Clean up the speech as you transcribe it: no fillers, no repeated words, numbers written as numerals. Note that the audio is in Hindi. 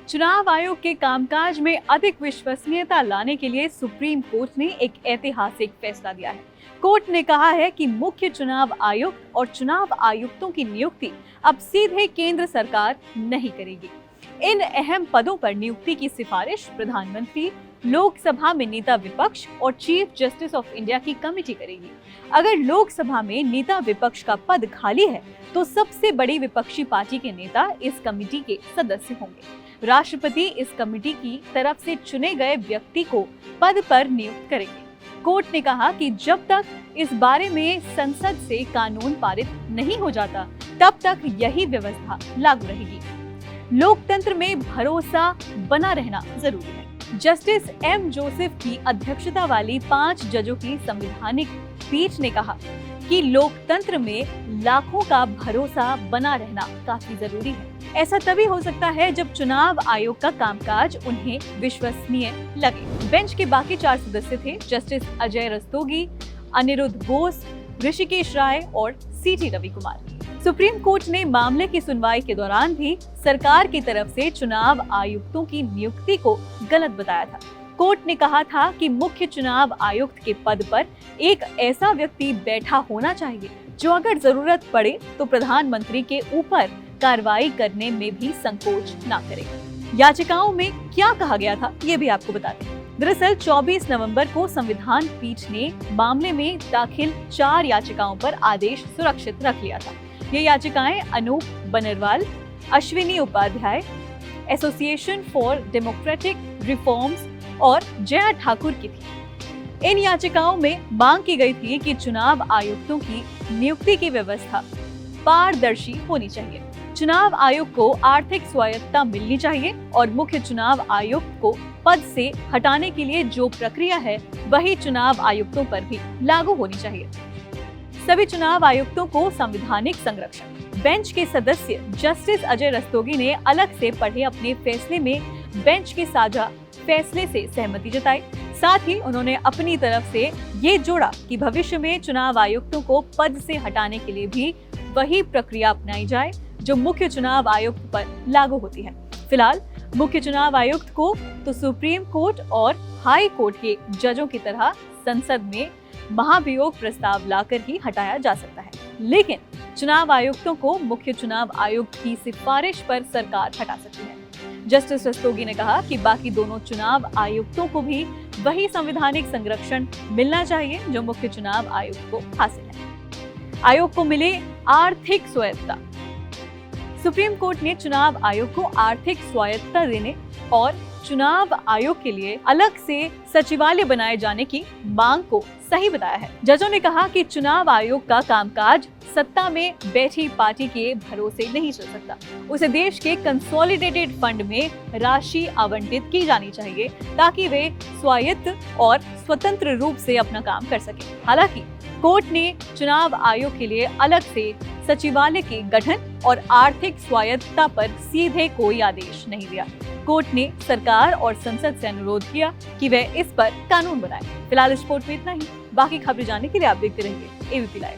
चुनाव आयोग के कामकाज में अधिक विश्वसनीयता लाने के लिए सुप्रीम कोर्ट ने एक ऐतिहासिक फैसला दिया है। कोर्ट ने कहा है कि मुख्य चुनाव आयुक्त और चुनाव आयुक्तों की नियुक्ति अब सीधे केंद्र सरकार नहीं करेगी। इन अहम पदों पर नियुक्ति की सिफारिश प्रधानमंत्री, लोकसभा में नेता विपक्ष और चीफ जस्टिस ऑफ इंडिया की कमेटी करेगी। अगर लोकसभा में नेता विपक्ष का पद खाली है तो सबसे बड़ी विपक्षी पार्टी के नेता इस कमेटी के सदस्य होंगे। राष्ट्रपति इस कमेटी की तरफ से चुने गए व्यक्ति को पद पर नियुक्त करेंगे। कोर्ट ने कहा कि जब तक इस बारे में संसद से कानून पारित नहीं हो जाता तब तक यही व्यवस्था लागू रहेगी। लोकतंत्र में भरोसा बना रहना जरूरी है। जस्टिस एम जोसेफ की अध्यक्षता वाली 5 जजों की संवैधानिक पीठ ने कहा कि लोकतंत्र में लाखों का भरोसा बना रहना काफी जरूरी है। ऐसा तभी हो सकता है जब चुनाव आयोग का कामकाज उन्हें विश्वसनीय लगे। बेंच के बाकी 4 सदस्य थे जस्टिस अजय रस्तोगी, अनिरुद्ध बोस, ऋषिकेश राय और सीटी रविकुमार। सुप्रीम कोर्ट ने मामले की सुनवाई के दौरान भी सरकार की तरफ से चुनाव आयुक्तों की नियुक्ति को गलत बताया था। कोर्ट ने कहा था कि मुख्य चुनाव आयुक्त के पद पर एक ऐसा व्यक्ति बैठा होना चाहिए जो अगर जरूरत पड़े तो प्रधानमंत्री के ऊपर कार्रवाई करने में भी संकोच न करे। याचिकाओं में क्या कहा गया था ये भी आपको बता दें। दरअसल 24 नवंबर को संविधान पीठ ने मामले में दाखिल 4 याचिकाओं पर आदेश सुरक्षित रख लिया था। ये याचिकाएं Anoop Baranwal, Ashwini Upadhyay, association for democratic reforms और जया ठाकुर की थी। इन याचिकाओं में मांग की गई थी कि चुनाव आयुक्तों की नियुक्ति की व्यवस्था पारदर्शी होनी चाहिए। चुनाव आयोग को आर्थिक स्वायत्तता मिलनी चाहिए और मुख्य चुनाव आयुक्त को पद से हटाने के लिए जो प्रक्रिया है वही चुनाव आयुक्तों पर भी लागू होनी चाहिए। सभी चुनाव आयुक्तों को संवैधानिक संरक्षण। बेंच के सदस्य जस्टिस अजय रस्तोगी ने अलग से पढ़े अपने फैसले में बेंच के साझा फैसले से सहमति जताई। साथ ही उन्होंने अपनी तरफ से ये जोड़ा कि भविष्य में चुनाव आयुक्तों को पद से हटाने के लिए भी वही प्रक्रिया अपनाई जाए जो मुख्य चुनाव आयुक्त पर लागू होती है। फिलहाल मुख्य चुनाव आयुक्त को तो सुप्रीम कोर्ट और हाई कोर्ट के जजों की तरह संसद में महाभियोग प्रस्ताव लाकर ही हटाया जा सकता है, लेकिन चुनाव आयुक्तों को मुख्य चुनाव आयुक्त की सिफारिश पर सरकार हटा सकती है। जस्टिस रस्तोगी ने कहा कि बाकी दोनों चुनाव आयुक्तों को भी वही संवैधानिक संरक्षण मिलना चाहिए जो मुख्य चुनाव आयुक्त को हासिल है। आयोग को मिले आर्थिक स्वायत्तता। सुप्रीम कोर्ट ने चुनाव आयोग को आर्थिक स्वायत्तता देने और चुनाव आयोग के लिए अलग से सचिवालय बनाए जाने की मांग को सही बताया है। जजों ने कहा कि चुनाव आयोग का कामकाज सत्ता में बैठी पार्टी के भरोसे नहीं चल सकता। उसे देश के कंसोलिडेटेड फंड में राशि आवंटित की जानी चाहिए ताकि वे स्वायत्त और स्वतंत्र रूप से अपना काम कर सके। हालांकि कोर्ट ने चुनाव आयोग के लिए अलग से सचिवालय के गठन और आर्थिक स्वायत्तता पर सीधे कोई आदेश नहीं दिया। कोर्ट ने सरकार और संसद से अनुरोध किया कि वह इस पर कानून बनाए। फिलहाल इस रिपोर्ट में इतना ही। बाकी खबरें जानने के लिए आप देखते रहिए एबीपी लाइव।